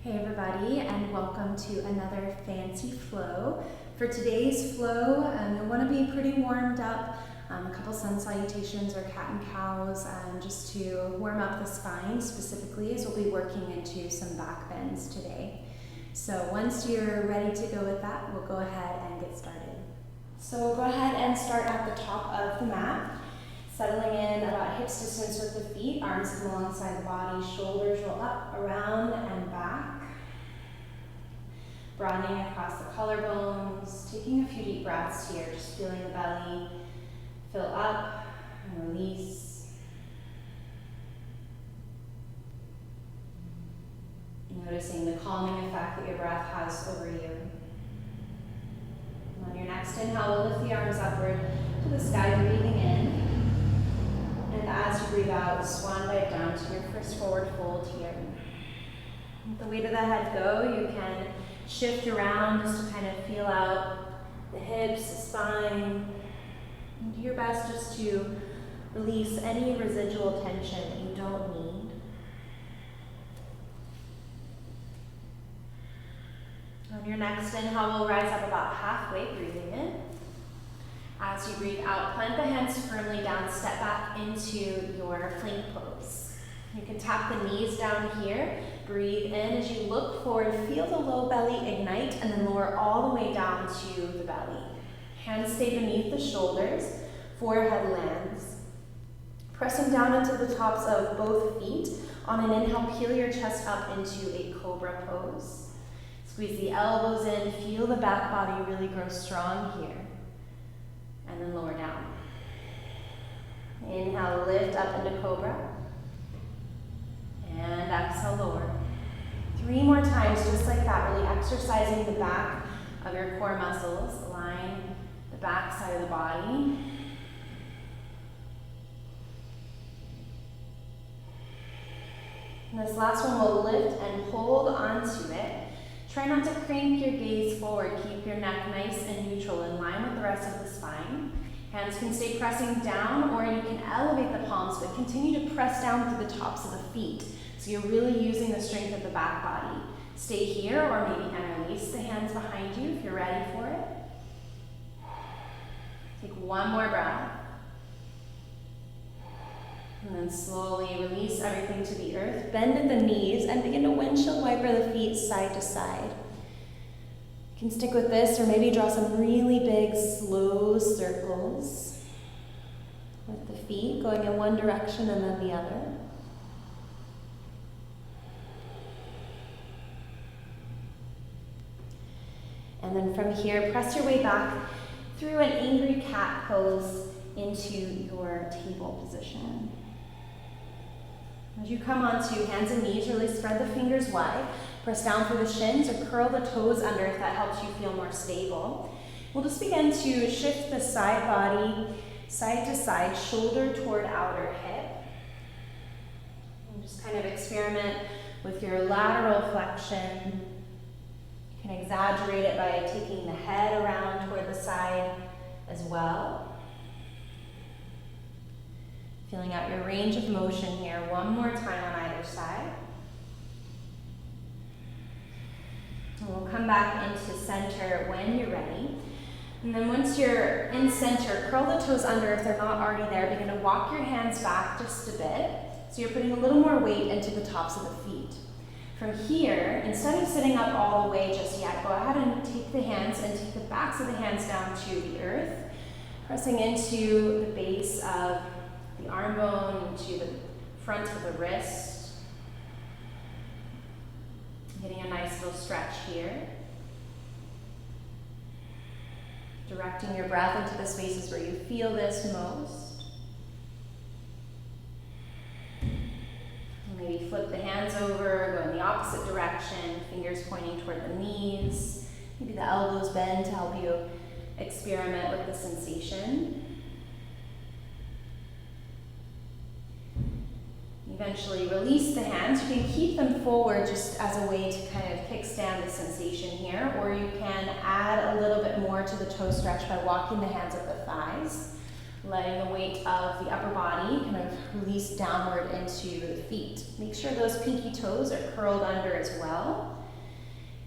Hey everybody, and welcome to another fancy flow. For today's flow, you'll want to be pretty warmed up, a couple sun salutations or cat and cows, just to warm up the spine specifically, as we'll be working into some back bends today. So once you're ready to go with that, we'll go ahead and get started. So we'll go ahead and start at the top of the mat, settling in about hips distance with the feet, arms come alongside the body, shoulders roll up, around, and back. Broadening across the collarbones, taking a few deep breaths here, just feeling the belly fill up and release. Noticing the calming effect that your breath has over you. On your next inhale, we'll lift the arms upward to the sky, breathing in. And as you breathe out, swan dive down to your first forward fold here. Let the weight of the head go. You can shift around just to kind of feel out the hips, the spine. And do your best just to release any residual tension that you don't need. On your next inhale, we'll rise up about halfway, breathing in. As you breathe out, plant the hands firmly down, step back into your plank pose. You can tap the knees down here, breathe in as you look forward, feel the low belly ignite, and then lower all the way down to the belly. Hands stay beneath the shoulders, forehead lands. Pressing down into the tops of both feet. On an inhale, peel your chest up into a cobra pose. Squeeze the elbows in, feel the back body really grow strong here. And then lower down. Inhale, lift up into cobra. And exhale, lower. 3 more times, just like that, really exercising the back of your core muscles. Align the back side of the body. And this last one will lift and hold onto it. Try not to crank your gaze forward. Keep your neck nice and neutral, in line with the rest of the spine. Hands can stay pressing down, or you can elevate the palms, but continue to press down through the tops of the feet. So you're really using the strength of the back body. Stay here, or maybe release the hands behind you if you're ready for it. Take one more breath. And then slowly release everything to the earth. Bend at the knees and begin to windshield wiper the feet side to side. You can stick with this, or maybe draw some really big, slow circles with the feet going in one direction and then the other. And then from here, press your way back through an angry cat pose into your table position. As you come onto hands and knees, really spread the fingers wide. Press down through the shins or curl the toes under if that helps you feel more stable. We'll just begin to shift the side body side to side, shoulder toward outer hip. And just kind of experiment with your lateral flexion. You can exaggerate it by taking the head around toward the side as well. Feeling out your range of motion here. One more time on either side. And we'll come back into center when you're ready. And then once you're in center, curl the toes under if they're not already there. Begin to walk your hands back just a bit. So you're putting a little more weight into the tops of the feet. From here, instead of sitting up all the way just yet, go ahead and take the hands and take the backs of the hands down to the earth, pressing into the base of the arm bone, into the front of the wrist. Getting a nice little stretch here. Directing your breath into the spaces where you feel this most. Maybe flip the hands over, go in the opposite direction, fingers pointing toward the knees. Maybe the elbows bend to help you experiment with the sensation. Eventually release the hands. You can keep them forward just as a way to kind of kickstand the sensation here, or you can add a little bit more to the toe stretch by walking the hands up the thighs. letting the weight of the upper body kind of release downward into the feet. Make sure those pinky toes are curled under as well.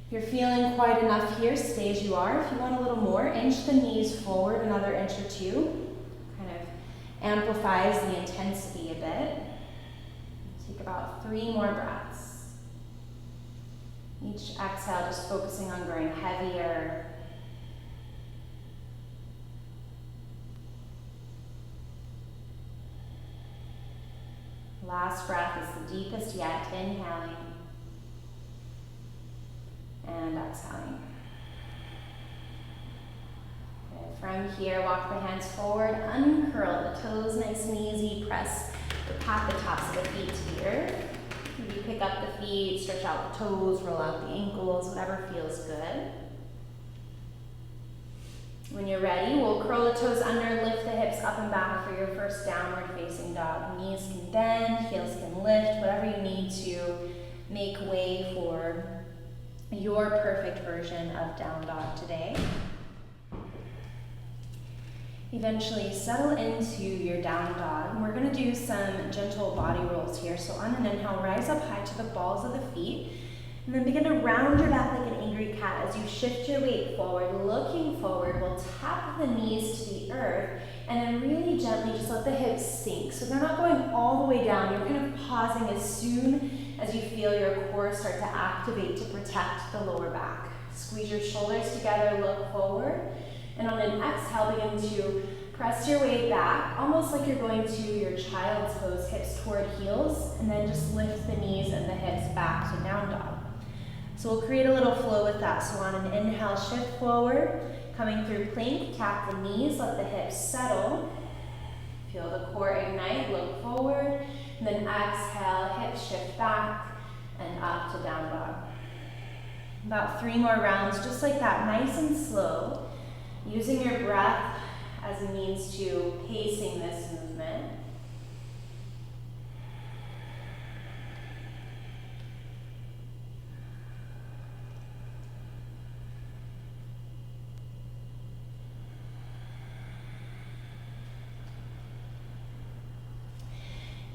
If you're feeling quite enough here, stay as you are. If you want a little more, inch the knees forward another inch or two. Kind of amplifies the intensity a bit. Take about 3 more breaths. Each exhale just focusing on growing heavier. Last breath is the deepest yet, inhaling and exhaling. Okay, from here, walk the hands forward, uncurl the toes nice and easy, press or pat the tops of the feet to the earth. Maybe pick up the feet, stretch out the toes, roll out the ankles, whatever feels good. When you're ready, we'll curl the toes under, lift the hips up and back for your first downward facing dog. Knees can bend, heels can lift, whatever you need to make way for your perfect version of down dog today. Eventually settle into your down dog. And we're going to do some gentle body rolls here. So on an inhale, rise up high to the balls of the feet. And then begin to round your back like an angry cat as you shift your weight forward. Looking forward, we'll tap the knees to the earth and then really gently just let the hips sink. So they're not going all the way down. You're kind of pausing as soon as you feel your core start to activate to protect the lower back. Squeeze your shoulders together, look forward. And on an exhale, begin to press your way back, almost like you're going to your child's pose, hips toward heels, and then just lift the knees and the hips back to down dog. So we'll create a little flow with that. So on an inhale, shift forward, coming through plank, tap the knees, let the hips settle. Feel the core ignite, look forward, and then exhale, hips shift back and up to down dog. About 3 more rounds, just like that, nice and slow, using your breath as a means to pacing this movement.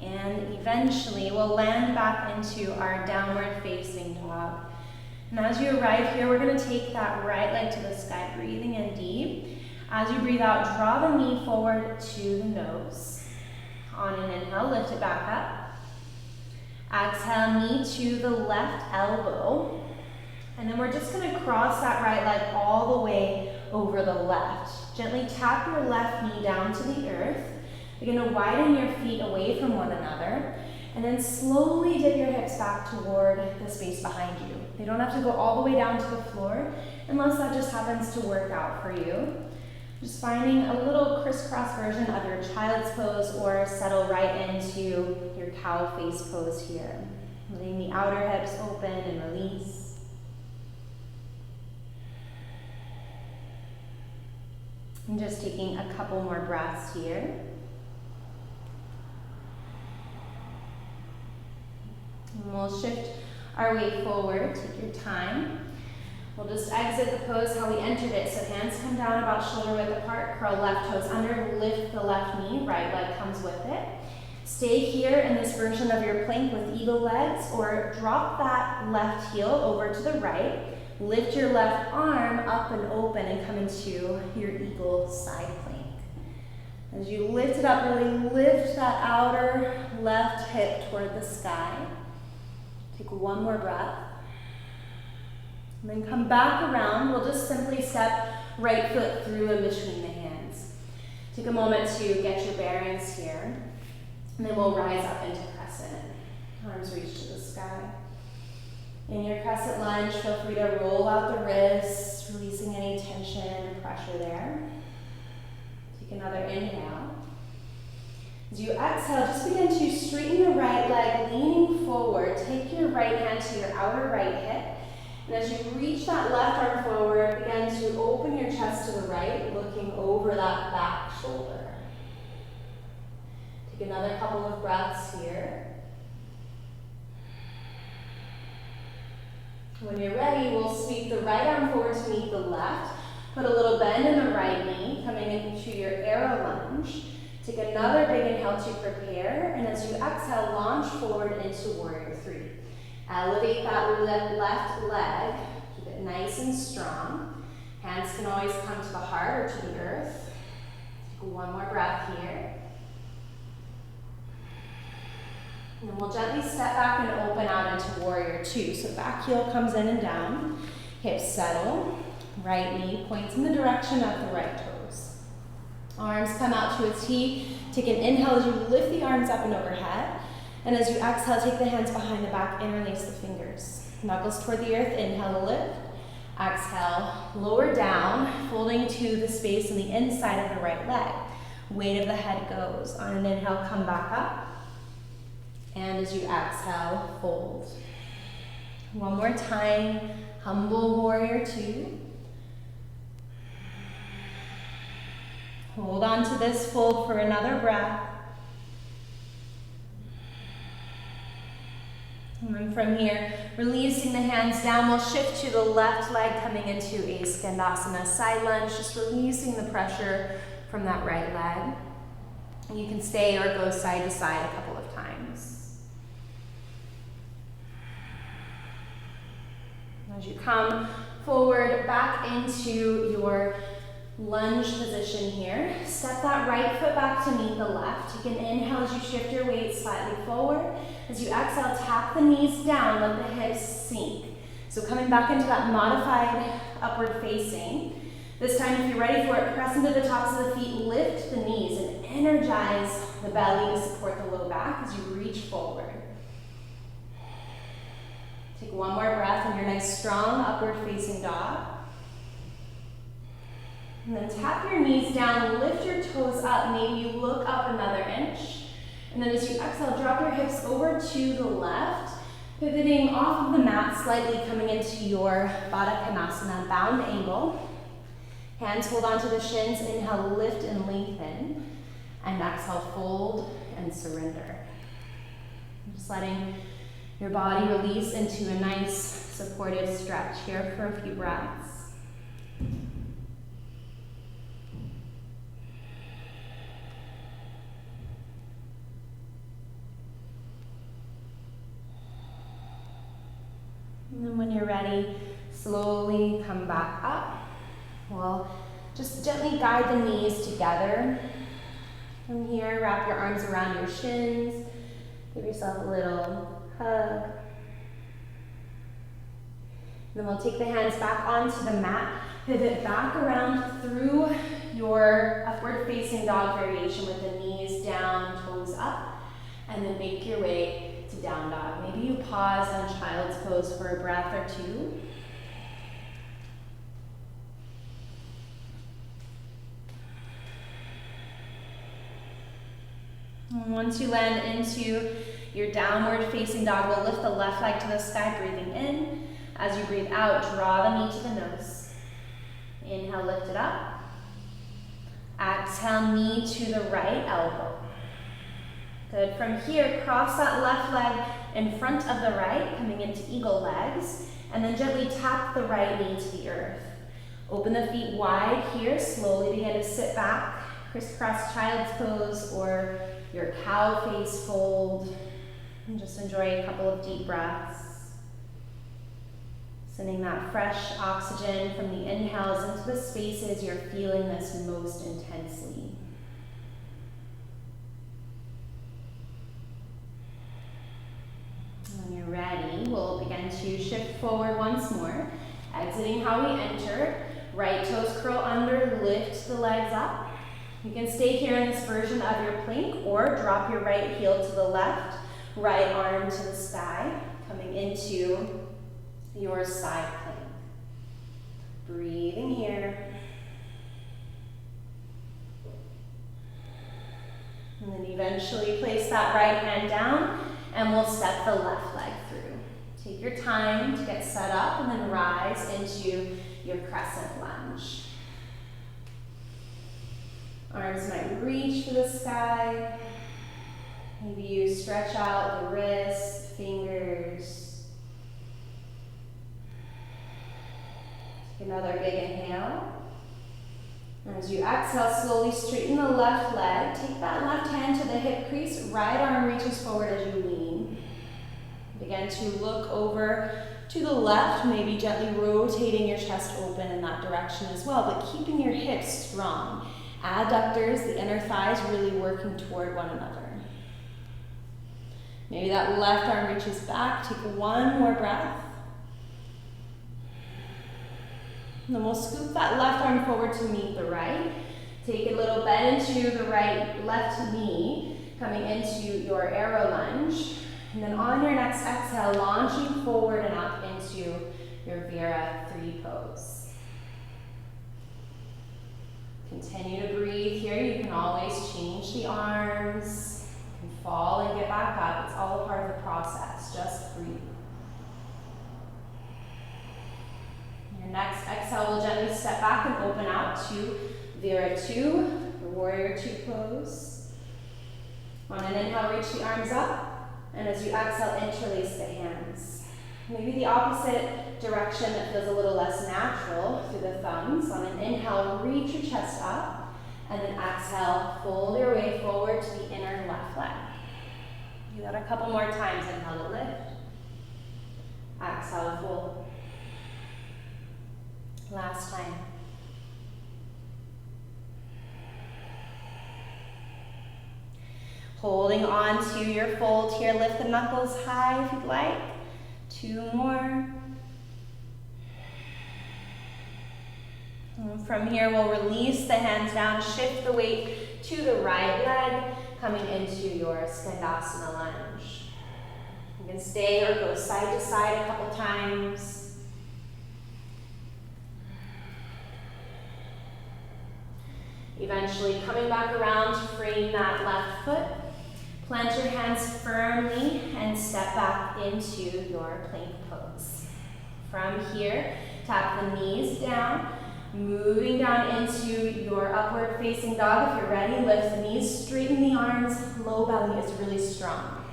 And eventually we'll land back into our downward facing dog. And as you arrive here, we're going to take that right leg to the sky, breathing in deep. As you breathe out, draw the knee forward to the nose. On an inhale, lift it back up. Exhale, knee to the left elbow. And then we're just going to cross that right leg all the way over the left. Gently tap your left knee down to the earth. Begin to widen your feet away from one another. And then slowly dip your hips back toward the space behind you. They don't have to go all the way down to the floor unless that just happens to work out for you. Just finding a little crisscross version of your child's pose or settle right into your cow face pose here. Letting the outer hips open and release. And just taking a couple more breaths here. And we'll shift our weight forward, take your time. We'll just exit the pose how we entered it. So hands come down about shoulder width apart, curl left toes under, lift the left knee, right leg comes with it. Stay here in this version of your plank with eagle legs, or drop that left heel over to the right. Lift your left arm up and open and come into your eagle side plank. As you lift it up, really lift that outer left hip toward the sky. Take one more breath. And then come back around. We'll just simply step right foot through in between the hands. Take a moment to get your bearings here. And then we'll rise up into crescent. Arms reach to the sky. In your crescent lunge, feel free to roll out the wrists, releasing any tension or pressure there. Take another inhale. As you exhale, just begin to straighten the right leg, leaning forward. Take your right hand to your outer right hip. And as you reach that left arm forward, begin to open your chest to the right, looking over that back shoulder. Take another couple of breaths here. When you're ready, we'll sweep the right arm forward to meet the left. Put a little bend in the right knee, coming into your arrow lunge. Take another big inhale to prepare, and as you exhale, launch forward into warrior three. Elevate that left leg, keep it nice and strong. Hands can always come to the heart or to the earth. Take one more breath here. And then we'll gently step back and open out into warrior two. So back heel comes in and down, hips settle, right knee points in the direction of the right toes. Arms come out to a T. Take an inhale as you lift the arms up and overhead. And as you exhale, take the hands behind the back, interlace the fingers. Knuckles toward the earth, inhale, lift. Exhale, lower down, folding to the space on the inside of the right leg. Weight of the head goes. On an inhale, come back up. And as you exhale, fold. One more time, humble warrior two. Hold on to this fold for another breath. And then from here, releasing the hands down, we'll shift to the left leg coming into a Skandasana side lunge, just releasing the pressure from that right leg. And you can stay or go side to side a couple of times. As you come forward back into your lunge position here, step that right foot back to meet the left. Take an inhale as you shift your weight slightly forward. As you exhale, tap the knees down, let the hips sink. So coming back into that modified upward facing. This time, if you're ready for it, press into the tops of the feet, lift the knees, and energize the belly to support the low back as you reach forward. Take one more breath in your nice strong upward facing dog. And then tap your knees down, lift your toes up, maybe you look up another inch. And then as you exhale, drop your hips over to the left, pivoting off of the mat slightly, coming into your Baddha Konasana, bound angle. Hands hold onto the shins, inhale, lift and lengthen. And exhale, fold and surrender. Just letting your body release into a nice supported stretch here for a few breaths. And then when you're ready, slowly come back up. We'll just gently guide the knees together. From here, wrap your arms around your shins. Give yourself a little hug. Then we'll take the hands back onto the mat, pivot back around through your upward facing dog variation with the knees down, toes up, and then make your way to down dog. Maybe you pause on child's pose for a breath or two. And once you land into your downward facing dog, we'll lift the left leg to the sky, breathing in. As you breathe out, draw the knee to the nose. Inhale, lift it up. Exhale, knee to the right elbow. Good. From here, cross that left leg in front of the right, coming into eagle legs, and then gently tap the right knee to the earth. Open the feet wide here, slowly begin to sit back, crisscross child's pose or your cow face fold, and just enjoy a couple of deep breaths. Sending that fresh oxygen from the inhales into the spaces you're feeling this most intensely. When you're ready, we'll begin to shift forward once more, exiting how we entered. Right toes curl under, lift the legs up. You can stay here in this version of your plank or drop your right heel to the left, right arm to the sky, coming into your side plank. Breathing here. And then eventually place that right hand down and we'll step the left leg through. Take your time to get set up and then rise into your crescent lunge. Arms might reach for the sky. Maybe you stretch out the wrists, fingers. Take another big inhale. As you exhale, slowly straighten the left leg. Take that left hand to the hip crease. Right arm reaches forward as you lean. Begin to look over to the left, maybe gently rotating your chest open in that direction as well, but keeping your hips strong. Adductors, the inner thighs, really working toward one another. Maybe that left arm reaches back. Take one more breath. And then we'll scoop that left arm forward to meet the right. Take a little bend into the left knee, coming into your arrow lunge. And then on your next exhale, launching forward and up into your Vira-3 pose. Continue to breathe here. You can always change the arms. You can fall and get back up. It's all a part of the process. Just breathe. Your next exhale will gently step back and open out to Vira-2, the Warrior 2 pose. On an inhale, reach the arms up. And as you exhale, interlace the hands. Maybe the opposite direction that feels a little less natural through the thumbs. On an inhale, reach your chest up. And then exhale, fold your way forward to the inner left leg. Do that a couple more times. Inhale to lift. Exhale, fold. Last time. Holding on to your fold here, lift the knuckles high if you'd like. 2 more. And from here, we'll release the hands down, shift the weight to the right leg, coming into your Skandasana lunge. You can stay or go side to side a couple times. Eventually coming back around to frame that left foot. Plant your hands firmly and step back into your plank pose. From here, tap the knees down, moving down into your upward facing dog. If you're ready, lift the knees, straighten the arms, low belly is really strong.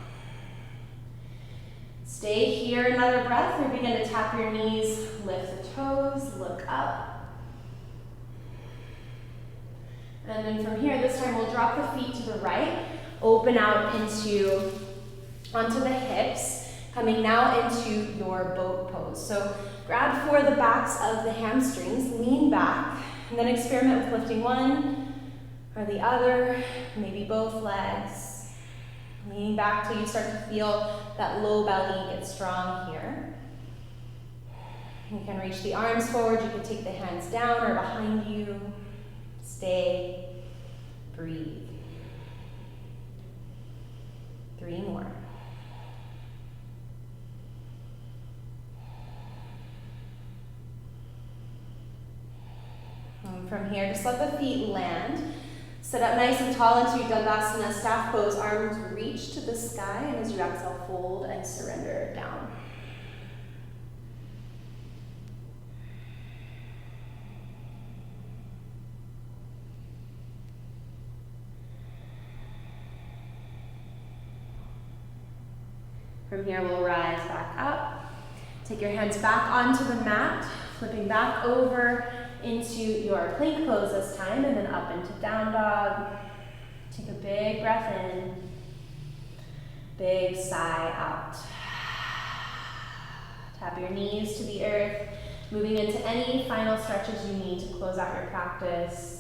Stay here another breath, or begin to tap your knees, lift the toes, look up. And then from here, this time we'll drop the feet to the right, open out onto the hips, coming now into your boat pose. So grab for the backs of the hamstrings, lean back, and then experiment with lifting one or the other, maybe both legs. Leaning back till you start to feel that low belly get strong here. You can reach the arms forward, you can take the hands down or behind you. Stay, breathe. 3 more. And from here, just let the feet land. Sit up nice and tall into your Dandasana staff pose. Arms reach to the sky, and as you exhale, fold and surrender down. From here, we'll rise back up. Take your hands back onto the mat, flipping back over into your plank pose this time, and then up into down dog. Take a big breath in, big sigh out. Tap your knees to the earth, moving into any final stretches you need to close out your practice.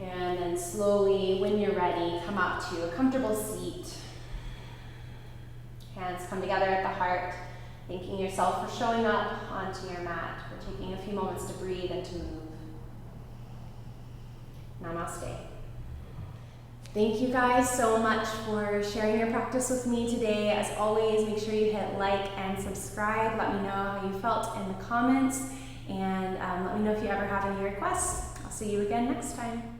And then slowly, when you're ready, come up to a comfortable seat. Hands come together at the heart, thanking yourself for showing up onto your mat, for taking a few moments to breathe and to move. Namaste. Thank you guys so much for sharing your practice with me today. As always, make sure you hit like and subscribe. Let me know how you felt in the comments, and let me know if you ever have any requests. I'll see you again next time.